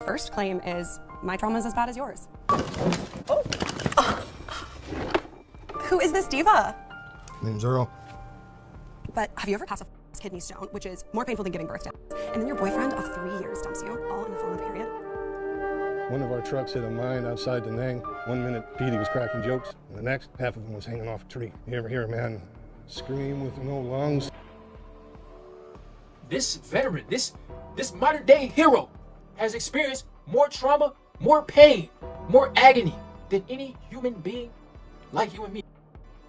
First claim is, my trauma is as bad as yours. Who is this diva? Name's Earl. But have you ever passed a kidney stone, which is more painful than giving birth to, and then your boyfriend of 3 years dumps you, all in the 4-month period? One of our trucks hit a mine outside Da Nang. 1 minute, Petey was cracking jokes, and the next, half of him was hanging off a tree. You ever hear a man scream with no lungs? This veteran, this modern day hero has experienced more trauma, more pain, more agony than any human being like you and me.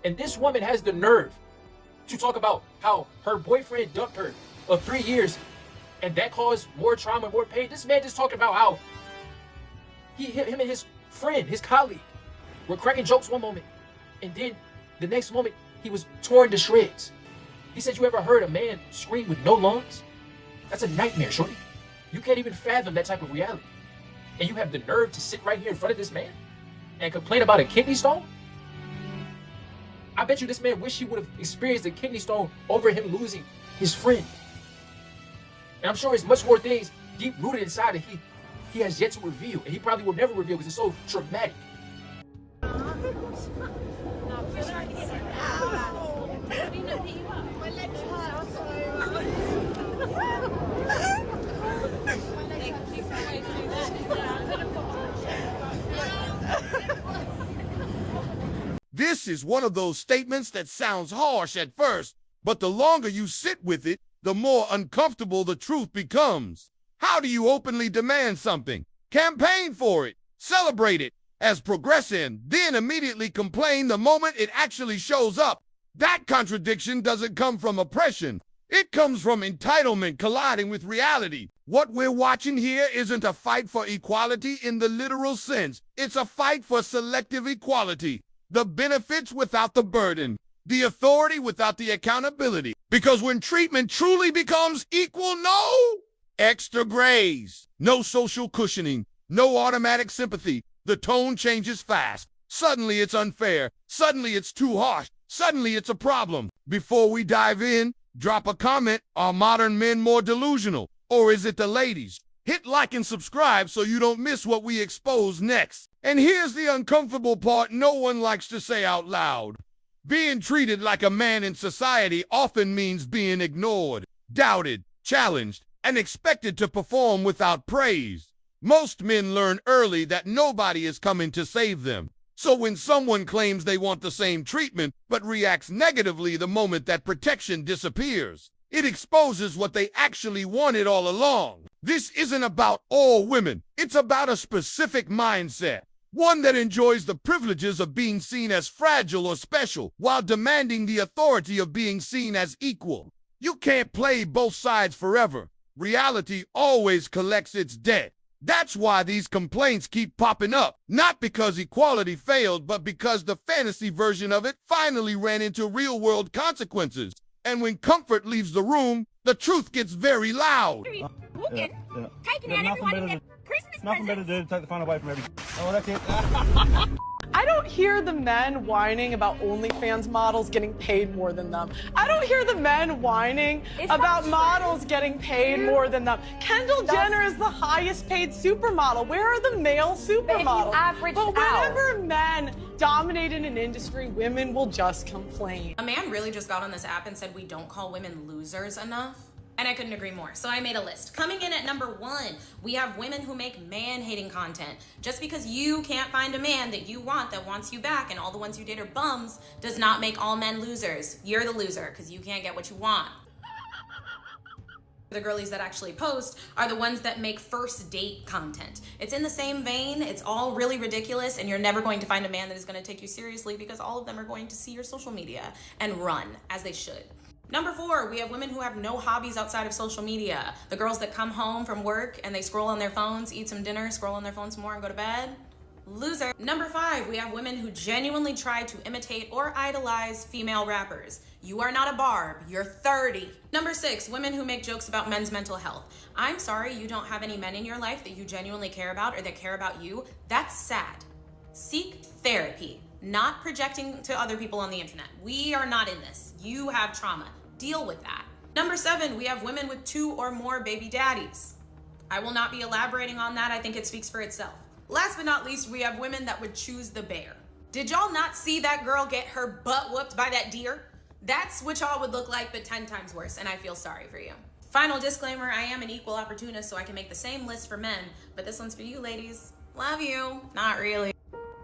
And this woman has the nerve to talk about how her boyfriend dumped her of 3 years and that caused more trauma, more pain. This man just talking about how him and his friend, his colleague, were cracking jokes one moment, and then the next moment he was torn to shreds. He said, you ever heard a man scream with no lungs? That's a nightmare, shorty. You can't even fathom that type of reality. And you have the nerve to sit right here in front of this man and complain about a kidney stone? I bet you this man wished he would have experienced a kidney stone over him losing his friend. And I'm sure there's much more things deep rooted inside that he has yet to reveal, and he probably will never reveal because it's so traumatic. This is one of those statements that sounds harsh at first, but the longer you sit with it, the more uncomfortable the truth becomes. How do you openly demand something, campaign for it, celebrate it as progressing, then immediately complain the moment it actually shows up? That contradiction doesn't come from oppression. It comes from entitlement colliding with reality. What we're watching here isn't a fight for equality in the literal sense. It's a fight for selective equality. The benefits without the burden. The authority without the accountability. Because when treatment truly becomes equal, no extra grace, no social cushioning, no automatic sympathy. The tone changes fast. Suddenly it's unfair. Suddenly it's too harsh. Suddenly it's a problem. Before we dive in, drop a comment. Are modern men more delusional? Or is it the ladies? Hit like and subscribe so you don't miss what we expose next. And here's the uncomfortable part no one likes to say out loud. Being treated like a man in society often means being ignored, doubted, challenged, and expected to perform without praise. Most men learn early that nobody is coming to save them. So when someone claims they want the same treatment but reacts negatively the moment that protection disappears, it exposes what they actually wanted all along. This isn't about all women. It's about a specific mindset. One that enjoys the privileges of being seen as fragile or special while demanding the authority of being seen as equal. You can't play both sides forever. Reality always collects its debt. That's why these complaints keep popping up. Not because equality failed, but because the fantasy version of it finally ran into real-world consequences. And when comfort leaves the room, the truth gets very loud. Taking out everyone in their Christmas Nothing better to do than take the fun away from everything. Oh, that's it. I don't hear the men whining about OnlyFans models getting paid more than them. I don't hear the men whining about models getting paid more than them. Kendall Jenner is the highest paid supermodel. Where are the male supermodels? But whenever men dominate in an industry, women will just complain. A man really just got on this app and said we don't call women losers enough. And I couldn't agree more. So I made a list. Coming in at number 1, we have women who make man-hating content. Just because you can't find a man that you want that wants you back and all the ones you date are bums does not make all men losers. You're the loser because you can't get what you want. The girlies that actually post are the ones that make first date content. It's in the same vein. It's all really ridiculous and you're never going to find a man that is going to take you seriously because all of them are going to see your social media and run as they should. Number 4, we have women who have no hobbies outside of social media. The girls that come home from work and they scroll on their phones, eat some dinner, scroll on their phones some more and go to bed. Loser. Number 5, we have women who genuinely try to imitate or idolize female rappers. You are not a Barb, you're 30. Number 6, women who make jokes about men's mental health. I'm sorry you don't have any men in your life that you genuinely care about or that care about you. That's sad. Seek therapy, not projecting to other people on the internet. We are not in this. You have trauma. Deal with that. Number 7, we have women with 2 or more baby daddies. I will not be elaborating on that. I think it speaks for itself. Last but not least, we have women that would choose the bear. Did y'all not see that girl get her butt whooped by that deer? That's what y'all would look like, but 10 times worse, and I feel sorry for you. Final disclaimer, I am an equal opportunist, so I can make the same list for men, but this one's for you ladies. Love you. Not really.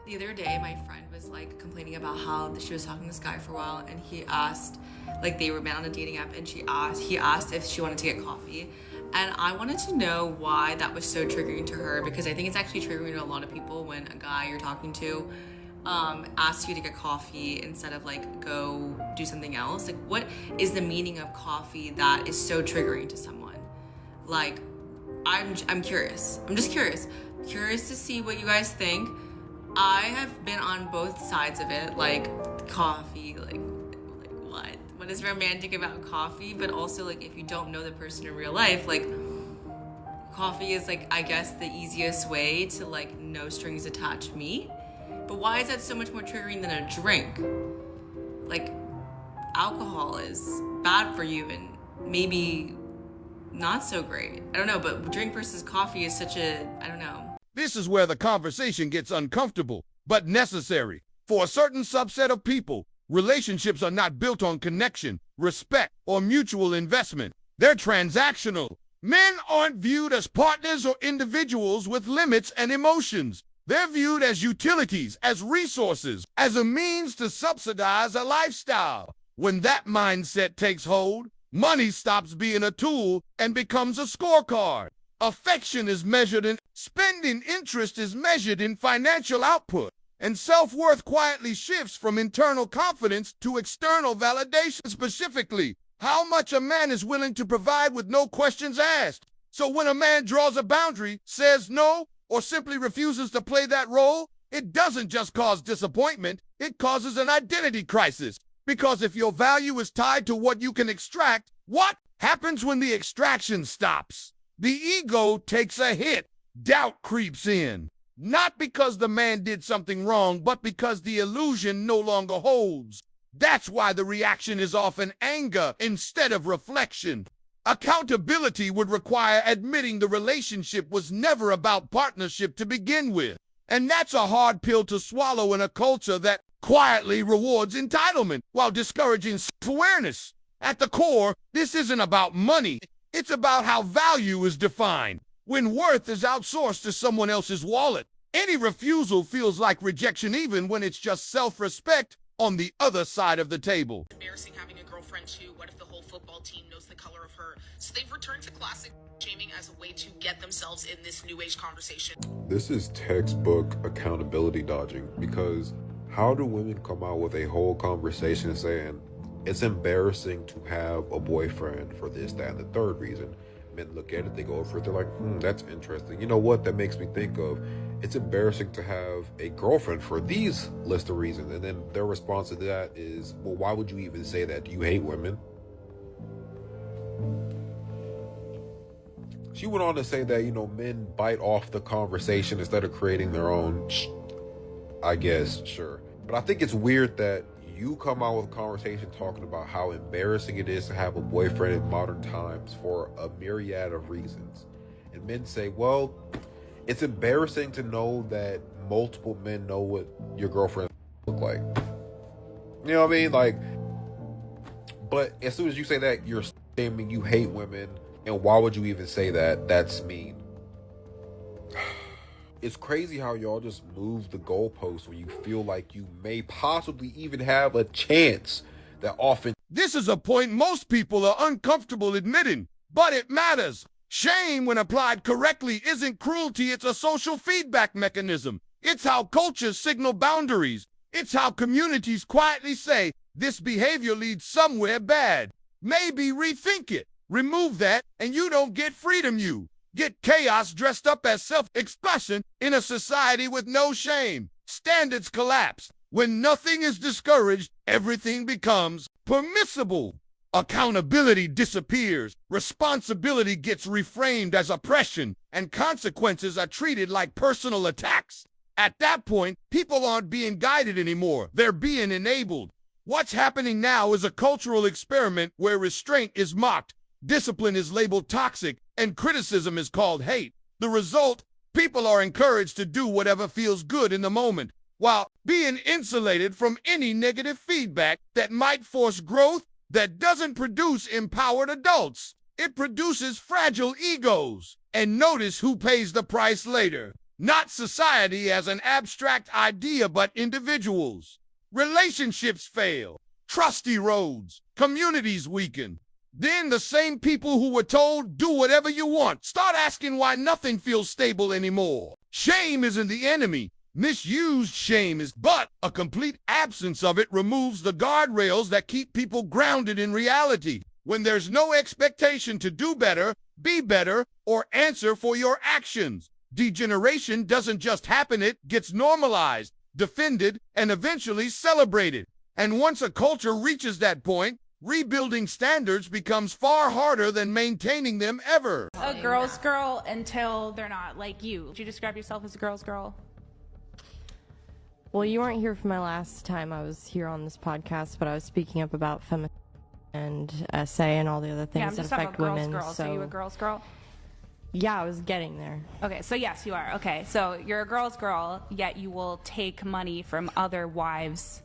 The other day, my friend was like complaining about how she was talking to this guy for a while, and he asked, like they were met on a dating app, and he asked if she wanted to get coffee. And I wanted to know why that was so triggering to her, because I think it's actually triggering to a lot of people when a guy you're talking to asks you to get coffee instead of like go do something else. Like, what is the meaning of coffee that is so triggering to someone? Like, I'm curious. I'm just curious to see what you guys think. I have been on both sides of it, like coffee, like what is romantic about coffee? But also, like, if you don't know the person in real life, like coffee is like, I guess, the easiest way to like no strings attached meet. But why is that so much more triggering than a drink? Like, alcohol is bad for you and maybe not so great. I don't know, but drink versus coffee is such a, I don't know. This is where the conversation gets uncomfortable, but necessary. For a certain subset of people, relationships are not built on connection, respect, or mutual investment. They're transactional. Men aren't viewed as partners or individuals with limits and emotions. They're viewed as utilities, as resources, as a means to subsidize a lifestyle. When that mindset takes hold, money stops being a tool and becomes a scorecard. Affection is measured in spending, interest is measured in financial output, and self-worth quietly shifts from internal confidence to external validation. Specifically, how much a man is willing to provide with no questions asked. So when a man draws a boundary, says no, or simply refuses to play that role, it doesn't just cause disappointment, it causes an identity crisis. Because if your value is tied to what you can extract, what happens when the extraction stops? The ego takes a hit. Doubt creeps in. Not because the man did something wrong, but because the illusion no longer holds. That's why the reaction is often anger instead of reflection. Accountability would require admitting the relationship was never about partnership to begin with. And that's a hard pill to swallow in a culture that quietly rewards entitlement while discouraging self-awareness. At the core, this isn't about money. It's about how value is defined. When worth is outsourced to someone else's wallet, any refusal feels like rejection, even when it's just self-respect on the other side of the table. Embarrassing having a girlfriend too. What if the whole football team knows the color of her? So they've returned to classic shaming as a way to get themselves in this new age conversation. This is textbook accountability dodging, because how do women come out with a whole conversation saying it's embarrassing to have a boyfriend for this, that, and the third reason? Men look at it, they go over it, they're like, that's interesting. You know what that makes me think of? It's embarrassing to have a girlfriend for these list of reasons. And then their response to that is, well, why would you even say that? Do you hate women? She went on to say that, men bite off the conversation instead of creating their own. I guess, sure. But I think it's weird that you come out with a conversation talking about how embarrassing it is to have a boyfriend in modern times for a myriad of reasons. And men say, well, it's embarrassing to know that multiple men know what your girlfriend look like. You know what I mean? Like, but as soon as you say that, you're saying you hate women. And why would you even say that? That's mean. It's crazy how y'all just move the goalposts when you feel like you may possibly even have a chance. That often. This is a point most people are uncomfortable admitting, but it matters. Shame, when applied correctly, isn't cruelty, it's a social feedback mechanism. It's how cultures signal boundaries. It's how communities quietly say, this behavior leads somewhere bad. Maybe rethink it. Remove that, and you don't get freedom, you get chaos dressed up as self-expression in a society with no shame. Standards collapse. When nothing is discouraged, everything becomes permissible. Accountability disappears. Responsibility gets reframed as oppression, and consequences are treated like personal attacks. At that point, people aren't being guided anymore. They're being enabled. What's happening now is a cultural experiment where restraint is mocked, Discipline is labeled toxic, and criticism is called hate. The result, people are encouraged to do whatever feels good in the moment, while being insulated from any negative feedback that might force growth that doesn't produce empowered adults. It produces fragile egos. And notice who pays the price later. Not society as an abstract idea, but individuals. Relationships fail. Trust erodes. Communities weaken. Then the same people who were told, do whatever you want, start asking why nothing feels stable anymore. Shame isn't the enemy. Misused shame is, but a complete absence of it removes the guardrails that keep people grounded in reality. When there's no expectation to do better, be better, or answer for your actions. Degeneration doesn't just happen, it gets normalized, defended, and eventually celebrated. And once a culture reaches that point, rebuilding standards becomes far harder than maintaining them ever. A girl's girl until they're not, like you. Would you describe yourself as a girl's girl? Well, you weren't here for my last time I was here on this podcast, but I was speaking up about feminism and SA and all the other things that affect women. So are you a girl's girl? Yeah, I was getting there. Okay, so yes, you are. Okay, so you're a girl's girl, yet you will take money from other wives'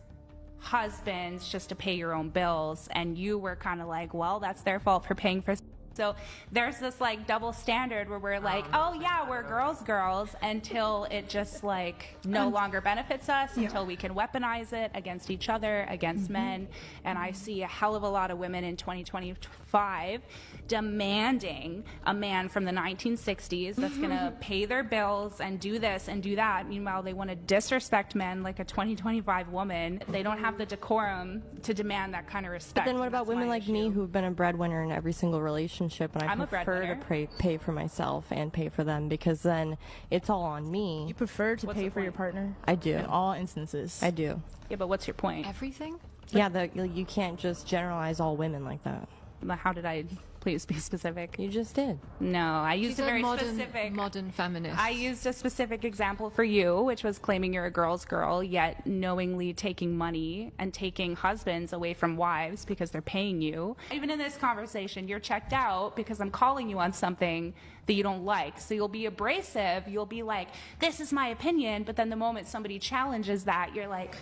husbands just to pay your own bills, and you were kind of like, well, that's their fault for paying for. So there's this like double standard where we're like, oh yeah, we're girls until it just like no longer benefits us, until we can weaponize it against each other, against men. And I see a hell of a lot of women in 2025 demanding a man from the 1960s that's gonna pay their bills and do this and do that. Meanwhile, they want to disrespect men like a 2025 woman. They don't have the decorum to demand that kind of respect. But then what about women like me who've been a breadwinner in every single relationship, and I prefer to pay for myself and pay for them, because then it's all on me. You prefer to pay for your partner? I do. In all instances? I do. Yeah, but what's your point? Everything? Yeah, you can't just generalize all women like that. How did I... Please be specific. You just did. No, I used a very specific... Modern feminist. I used a specific example for you, which was claiming you're a girl's girl, yet knowingly taking money and taking husbands away from wives because they're paying you. Even in this conversation, you're checked out because I'm calling you on something that you don't like. So you'll be abrasive. You'll be like, this is my opinion. But then the moment somebody challenges that, you're like...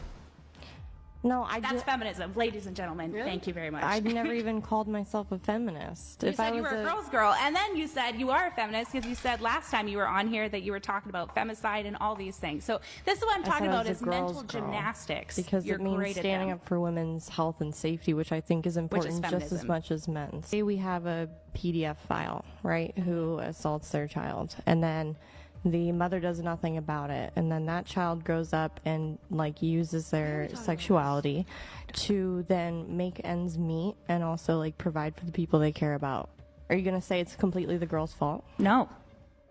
No, That's feminism, ladies and gentlemen. Really? Thank you very much. I've never even called myself a feminist. You said you were a girl's girl, and then you said you are a feminist because you said last time you were on here that you were talking about femicide and all these things. So this is what I'm talking about, is mental gymnastics. Because it means standing up for women's health and safety, which I think is important just as much as men's. Say we have a PDF file, right, who assaults their child, and then the mother does nothing about it, and then that child grows up and like uses their sexuality to then make ends meet and also like provide for the people they care about. Are you gonna say it's completely the girl's fault? No.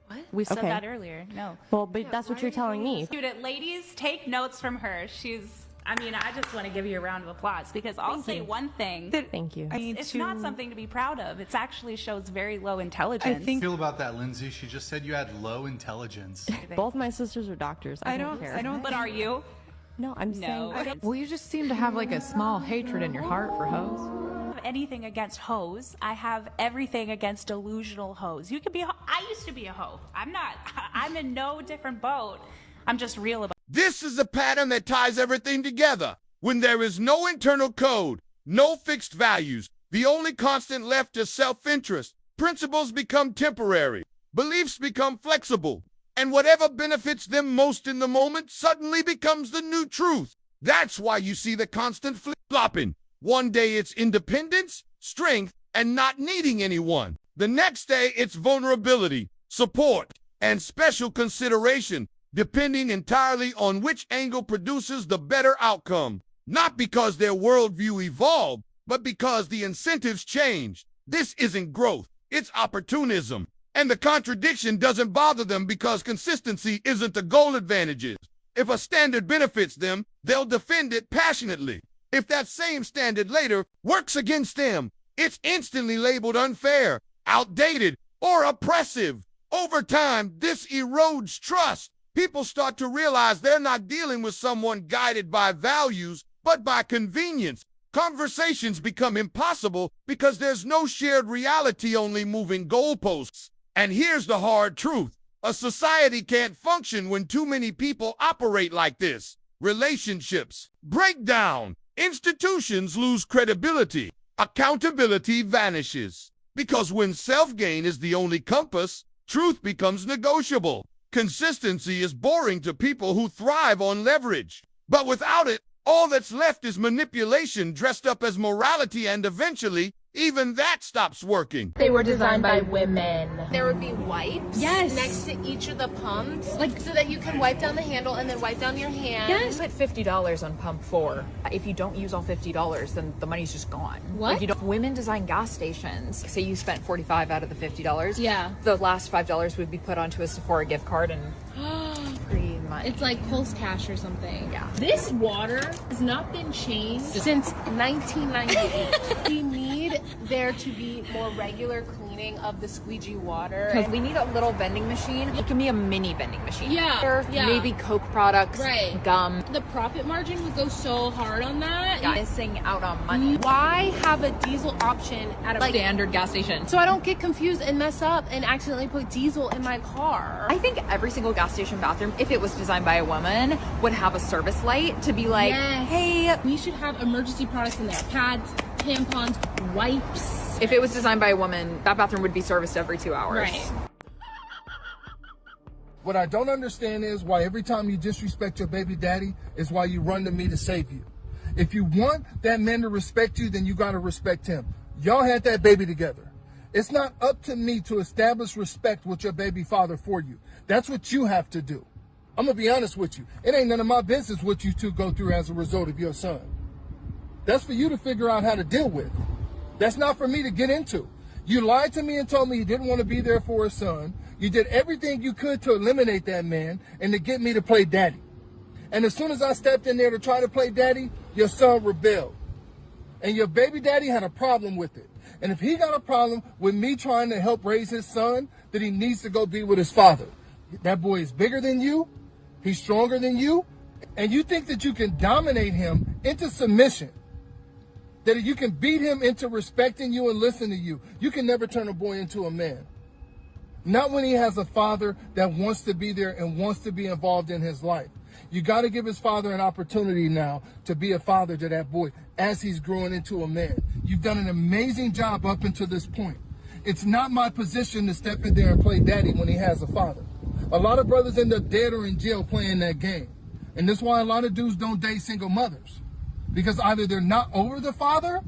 What? We said that earlier. No. Well, but that's what you're telling me. Student, ladies, take notes from her. I just want to give you a round of applause because I'll say one thing. Thank you. It's not something to be proud of. It actually shows very low intelligence. I think feel about that, Lindsay. She just said you had low intelligence. Both my sisters are doctors. I don't care. But are you? No, I'm saying. Well, you just seem to have like a small hatred in your heart for hoes. I don't have anything against hoes. I have everything against delusional hoes. You could be. I used to be a hoe. I'm not. I'm in no different boat. I'm just real about. This is the pattern that ties everything together. When there is no internal code, no fixed values, the only constant left is self-interest. Principles become temporary. Beliefs become flexible. And whatever benefits them most in the moment suddenly becomes the new truth. That's why you see the constant flip-flopping. One day it's independence, strength, and not needing anyone. The next day it's vulnerability, support, and special consideration, depending entirely on which angle produces the better outcome. Not because their worldview evolved, but because the incentives changed. This isn't growth, it's opportunism. And the contradiction doesn't bother them because consistency isn't the goal advantages. If a standard benefits them, they'll defend it passionately. If that same standard later works against them, it's instantly labeled unfair, outdated, or oppressive. Over time, this erodes trust. People start to realize they're not dealing with someone guided by values, but by convenience. Conversations become impossible because there's no shared reality, only moving goalposts. And here's the hard truth. A society can't function when too many people operate like this. Relationships break down. Institutions lose credibility. Accountability vanishes. Because when self-gain is the only compass, truth becomes negotiable. Consistency is boring to people who thrive on leverage. But without it, all that's left is manipulation dressed up as morality, and eventually, even that stops working. They were designed by women. There would be wipes next to each of the pumps, like so that you can wipe down the handle and then wipe down your hand. Yes. Put $50 on pump 4. If you don't use all $50, then the money's just gone. What? Like women design gas stations. Say you spent $45 out of the $50. Yeah. The last $5 would be put onto a Sephora gift card and free money. It's like Pulse Cash or something. Yeah. This water has not been changed since 1998. We need there to be more regular cleaning of the squeegee water. Because we need a little vending machine. It can be a mini vending machine. Yeah. Maybe Coke products, gum. The profit margin would go so hard on that. Missing out on money. Why have a diesel option at a standard gas station? So I don't get confused and mess up and accidentally put diesel in my car. I think every single gas station bathroom, if it was designed by a woman, would have a service light to be like, hey. We should have emergency products in there. Pads, tampons, wipes. If it was designed by a woman, that bathroom would be serviced every 2 hours. Right. What I don't understand is why every time you disrespect your baby daddy is why you run to me to save you. If you want that man to respect you, then you got to respect him. Y'all had that baby together. It's not up to me to establish respect with your baby father for you. That's what you have to do. I'm going to be honest with you. It ain't none of my business what you two go through as a result of your son. That's for you to figure out how to deal with. That's not for me to get into. You lied to me and told me you didn't want to be there for his son. You did everything you could to eliminate that man and to get me to play daddy. And as soon as I stepped in there to try to play daddy, your son rebelled. And your baby daddy had a problem with it. And if he got a problem with me trying to help raise his son, then he needs to go be with his father. That boy is bigger than you. He's stronger than you. And you think that you can dominate him into submission. That you can beat him into respecting you and listening to you. You can never turn a boy into a man. Not when he has a father that wants to be there and wants to be involved in his life. You got to give his father an opportunity now to be a father to that boy as he's growing into a man. You've done an amazing job up until this point. It's not my position to step in there and play daddy when he has a father. A lot of brothers end up dead or in jail playing that game. And that's why a lot of dudes don't date single mothers. Because either they're not over the father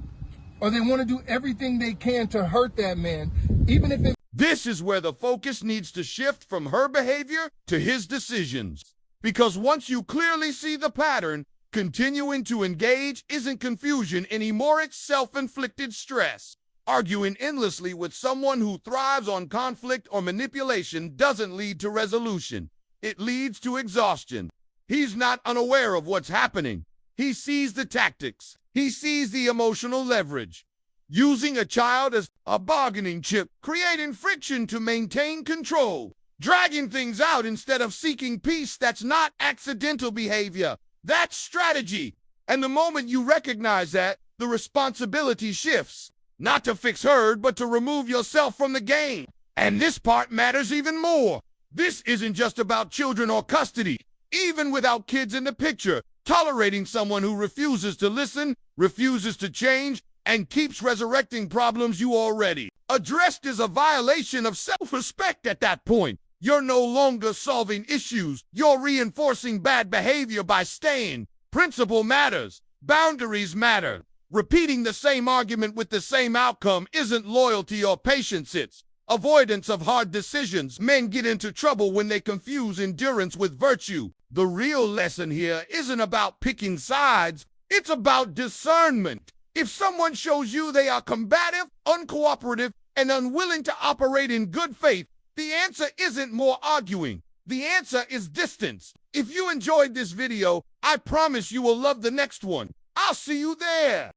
or they want to do everything they can to hurt that man, even if it... This is where the focus needs to shift from her behavior to his decisions. Because once you clearly see the pattern, continuing to engage isn't confusion anymore, it's self-inflicted stress. Arguing endlessly with someone who thrives on conflict or manipulation doesn't lead to resolution. It leads to exhaustion. He's not unaware of what's happening. He sees the tactics. He sees the emotional leverage. Using a child as a bargaining chip, creating friction to maintain control. Dragging things out instead of seeking peace. That's not accidental behavior. That's strategy. And the moment you recognize that, the responsibility shifts. Not to fix her, but to remove yourself from the game. And this part matters even more. This isn't just about children or custody. Even without kids in the picture, tolerating someone who refuses to listen, refuses to change, and keeps resurrecting problems you already addressed is a violation of self-respect at that point. You're no longer solving issues. You're reinforcing bad behavior by staying. Principle matters. Boundaries matter. Repeating the same argument with the same outcome isn't loyalty or patience, it's avoidance of hard decisions. Men get into trouble when they confuse endurance with virtue. The real lesson here isn't about picking sides, it's about discernment. If someone shows you they are combative, uncooperative, and unwilling to operate in good faith, the answer isn't more arguing. The answer is distance. If you enjoyed this video, I promise you will love the next one. I'll see you there.